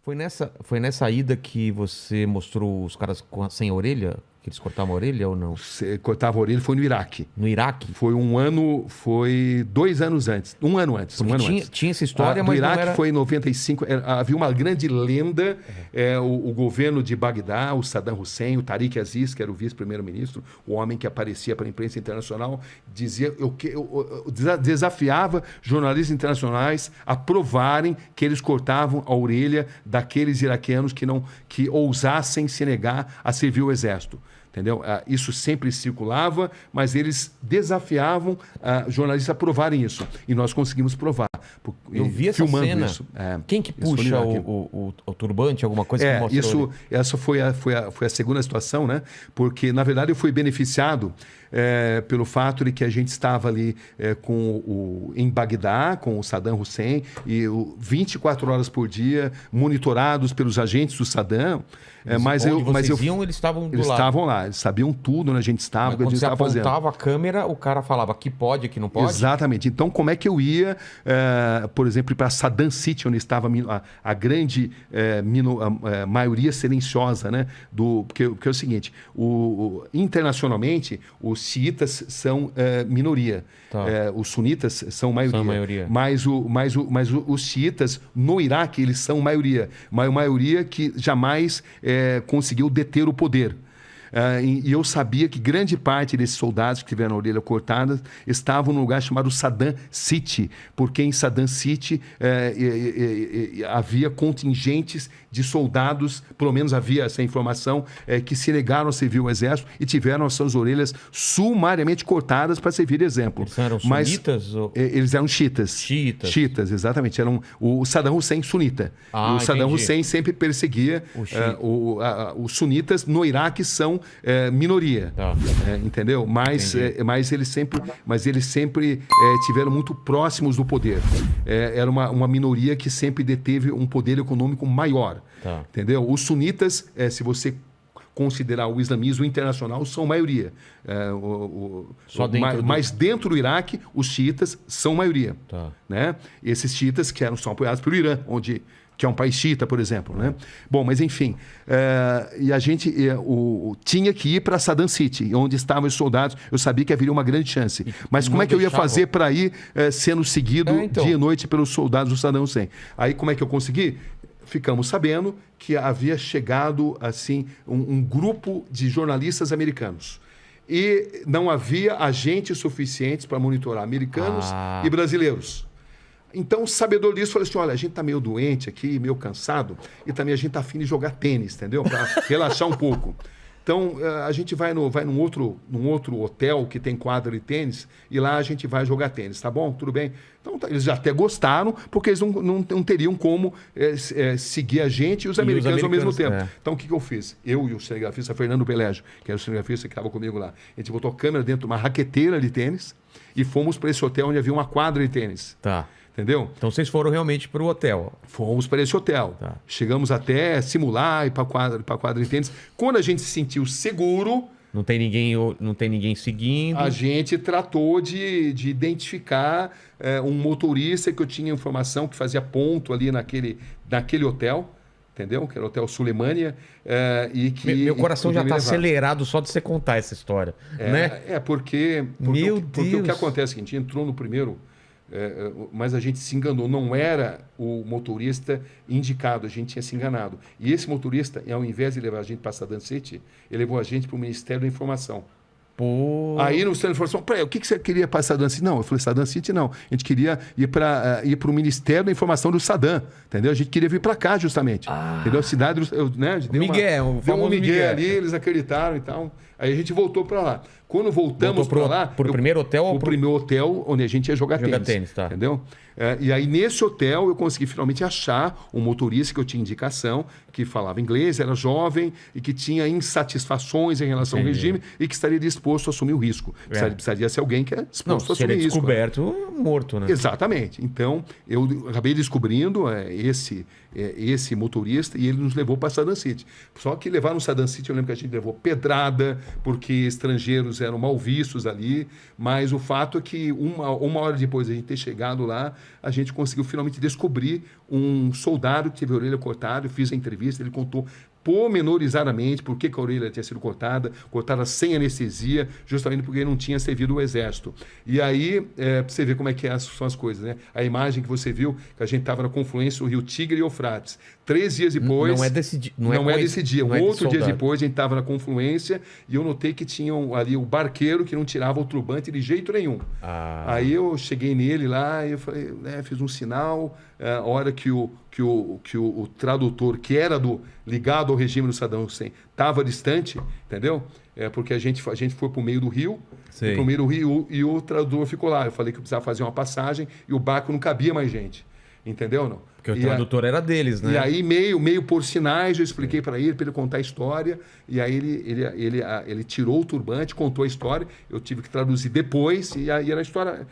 Foi nessa ida que você mostrou os caras sem orelha? Que eles cortavam a orelha ou não? Você cortava a orelha, foi no Iraque. No Iraque? Foi 2 anos antes. Um ano antes. Tinha essa história, do mas Iraque não era... foi em 95. Havia uma grande lenda. O governo de Bagdá, o Saddam Hussein, o Tariq Aziz, que era o vice-primeiro-ministro, o homem que aparecia para a imprensa internacional, dizia, desafiava jornalistas internacionais a provarem que eles cortavam a orelha daqueles iraquianos que ousassem se negar a servir o exército. Entendeu? Isso sempre circulava, mas eles desafiavam jornalistas a provarem isso. E nós conseguimos provar. Eu vi essa cena. Isso. Quem que puxa o turbante, alguma coisa que mostrou? Essa foi a segunda situação, né? Porque, na verdade, eu fui beneficiado pelo fato de que a gente estava ali em Bagdá, com o Saddam Hussein, e 24 horas por dia, monitorados pelos agentes do Saddam. Mas eles estavam do lado. Eles estavam lá, eles sabiam tudo onde a gente estava, o que a gente estava fazendo. Quando você apontava a câmera, o cara falava que pode, que não pode? Exatamente. Então, como é que eu ia, por exemplo, para Saddam City, onde estava a grande maioria silenciosa, né? Porque é o seguinte, internacionalmente, os xiitas são minoria. Tá. Os sunitas são maioria. Mas os xiitas, no Iraque, eles são maioria. Uma maioria que jamais conseguiu deter o poder. E eu sabia que grande parte desses soldados que tiveram a orelha cortada estavam num lugar chamado Saddam City, porque em Saddam City havia contingentes de soldados, pelo menos havia essa informação, que se negaram a servir o exército e tiveram as suas orelhas sumariamente cortadas para servir de exemplo. Eles eram sunitas? Eles eram xiitas. Xiitas, exatamente. Eram o Saddam Hussein sunita. O Saddam Hussein sempre perseguia os sunitas. No Iraque são minoria, entendeu? Mas eles sempre tiveram muito próximos do poder. Era uma minoria que sempre deteve um poder econômico maior, entendeu? Os sunitas, se você considerar o islamismo internacional, são maioria. Mas dentro do Iraque, os xiitas são maioria. Né? Esses xiitas são apoiados pelo Irã, que é um país xiita, por exemplo. Né? Bom, mas enfim, e a gente tinha que ir para Saddam City, onde estavam os soldados. Eu sabia que haveria uma grande chance. Mas como é que eu ia fazer para ir sendo seguido dia e noite pelos soldados do Saddam Hussein? Aí como é que eu consegui? Ficamos sabendo que havia chegado assim um grupo de jornalistas americanos. E não havia agentes suficientes para monitorar americanos e brasileiros. Então, o sabedor disso falou assim, olha, a gente está meio doente aqui, meio cansado, e também a gente está afim de jogar tênis, entendeu? Para relaxar um pouco. Então, a gente vai num outro hotel que tem quadra de tênis, e lá a gente vai jogar tênis, tá bom? Tudo bem? Então, eles já até gostaram, porque eles não teriam como seguir a gente e os americanos ao mesmo tempo. Então, o que eu fiz? Eu e o cinegrafista Fernando Pelégio, que era o cinegrafista que estava comigo lá, a gente botou a câmera dentro de uma raqueteira de tênis e fomos para esse hotel onde havia uma quadra de tênis. Tá. Entendeu? Então vocês foram realmente para o hotel? Fomos para esse hotel. Tá. Chegamos até simular e para a quadra de tênis. Quando a gente se sentiu seguro... Não tem ninguém seguindo. A gente tratou de identificar um motorista que eu tinha informação que fazia ponto ali naquele hotel. Entendeu? Que era o Hotel Sulemânia. Meu coração já está acelerado só de você contar essa história. Né? Porque o que acontece é que a gente entrou no primeiro... mas a gente se enganou, não era o motorista indicado, a gente tinha se enganado. E esse motorista, ao invés de levar a gente para Saddam City, ele levou a gente para o Ministério da Informação. Pô. Aí no Ministério da Informação, o que você queria para Saddam City? Não, eu falei, Saddam City não. A gente queria ir para o Ministério da Informação do Saddam, entendeu? A gente queria vir para cá justamente. Entendeu? A cidade, né? Deu um migué ali, eles acreditaram e tal. Aí a gente voltou para lá. Quando voltamos para lá... Para o primeiro hotel? O primeiro hotel onde a gente ia jogar tênis. Tá. Entendeu? E aí nesse hotel eu consegui finalmente achar um motorista que eu tinha indicação, que falava inglês, era jovem e que tinha insatisfações em relação ao regime e que estaria disposto a assumir o risco. Precisaria ser alguém que é disposto a assumir o risco. Descoberto, morto, né? Exatamente. Então eu acabei descobrindo esse motorista e ele nos levou para Saddam City. Só que levar no Saddam City, eu lembro que a gente levou pedrada, porque estrangeiros eram mal vistos ali, mas o fato é que uma hora depois de a gente ter chegado lá, a gente conseguiu finalmente descobrir um soldado que teve a orelha cortada. Eu fiz a entrevista, ele contou pormenorizadamente por que a orelha tinha sido cortada sem anestesia, justamente porque ele não tinha servido o exército. E aí, pra você ver como é que são as coisas, né? A imagem que você viu, que a gente estava na confluência do Rio Tigre e Eufrates. 3 dias depois... Não é desse dia. Não é desse dia. Não é outro dia depois, a gente estava na confluência e eu notei que tinha ali o barqueiro que não tirava o turbante de jeito nenhum. Aí eu cheguei nele lá e eu falei, fiz um sinal, a hora que o tradutor, que era ligado ao regime do Saddam Hussein, estava distante, entendeu? Porque a gente foi para o meio do rio, e o tradutor ficou lá. Eu falei que eu precisava fazer uma passagem e o barco não cabia mais gente. Entendeu não? Porque o tradutor era deles, né? E aí, meio por sinais, eu expliquei para ele contar a história. E aí ele tirou o turbante, contou a história. Eu tive que traduzir depois. E aí era a história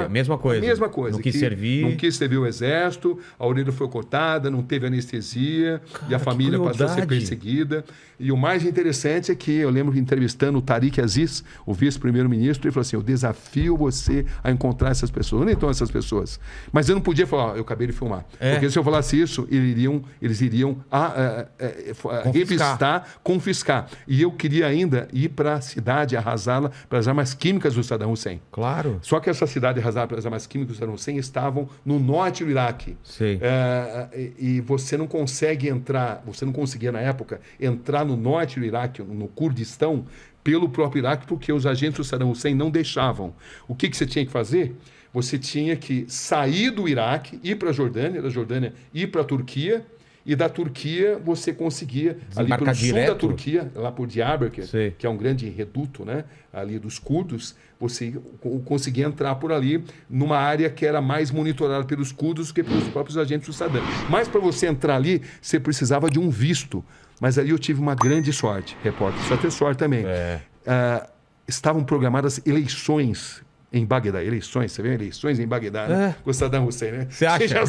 mesma coisa. Mesma coisa. Não quis servir. Não quis servir o exército, a orelha foi cortada, não teve anestesia. Cara, e a família passou a ser perseguida. E o mais interessante é que eu lembro entrevistando o Tariq Aziz, o vice-primeiro-ministro, ele falou assim, eu desafio você a encontrar essas pessoas. Onde estão essas pessoas? Mas eu não podia falar, eu acabei de filmar. Porque se eu falasse isso, eles iriam revistar, confiscar. E eu queria ainda ir para a cidade, arrasá-la pelas armas químicas do Saddam Hussein. Claro. Só que essa cidade arrasada pelas armas químicas do Saddam Hussein estavam no norte do Iraque. Sei. E você não consegue entrar, você não conseguia na época entrar no norte do Iraque, no Kurdistão, pelo próprio Iraque, porque os agentes do Saddam Hussein não deixavam. O que você tinha que fazer? Você tinha que sair do Iraque, ir para a Jordânia, da Jordânia ir para a Turquia, e da Turquia você conseguia, ali pelo sul da Turquia, lá por Diyarbakir, que é um grande reduto, né, ali dos curdos, você conseguia entrar por ali numa área que era mais monitorada pelos curdos do que pelos próprios agentes do Saddam. Mas para você entrar ali, você precisava de um visto. Mas ali eu tive uma grande sorte, repórter, só ter sorte também. Estavam programadas eleições em Bagdá, você vê eleições em Bagdá, né? Com o Saddam Hussein, né? Você acha? Já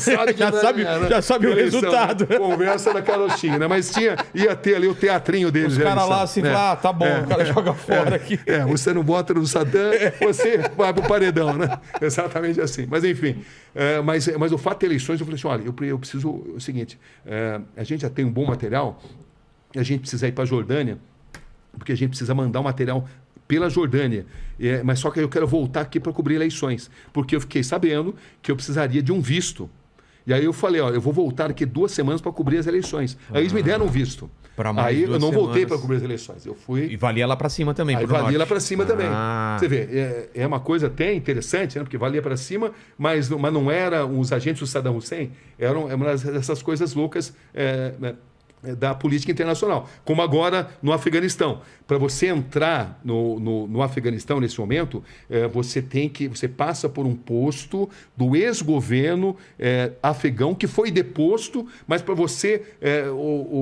sabe o resultado. Conversa da carochinha, né? Mas ia ter ali o teatrinho deles. Os caras lá assim, tá bom, o cara joga fora aqui. Você não bota no Saddam, você vai pro paredão, né? Exatamente assim. Mas enfim, mas o fato de eleições, eu falei assim, olha, eu preciso, o seguinte, a gente já tem um bom material, a gente precisa ir para a Jordânia, porque a gente precisa mandar o material pela Jordânia, mas só que eu quero voltar aqui para cobrir eleições, porque eu fiquei sabendo que eu precisaria de um visto. E aí eu falei, eu vou voltar aqui 2 semanas para cobrir as eleições. Aí eles me deram um visto. Aí eu não voltei para cobrir as eleições. Eu fui. E valia lá para cima também. Aí valia lá para cima também. Você vê, é uma coisa até interessante, né? Porque valia para cima, mas não era os agentes do Saddam Hussein, eram uma dessas coisas loucas da política internacional, como agora no Afeganistão. Para você entrar no Afeganistão nesse momento, você passa por um posto do ex-governo afegão que foi deposto, mas para você,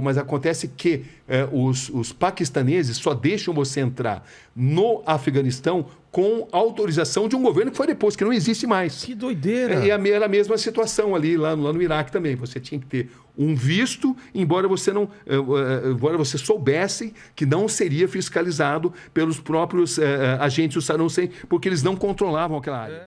mas acontece que os paquistaneses só deixam você entrar no Afeganistão com autorização de um governo que foi deposto, que não existe mais. Que doideira! Era a mesma situação lá no Iraque também. Você tinha que ter um visto, embora você soubesse que não seria fiscalizado pelos próprios agentes do Saddam Hussein, porque eles não controlavam aquela área.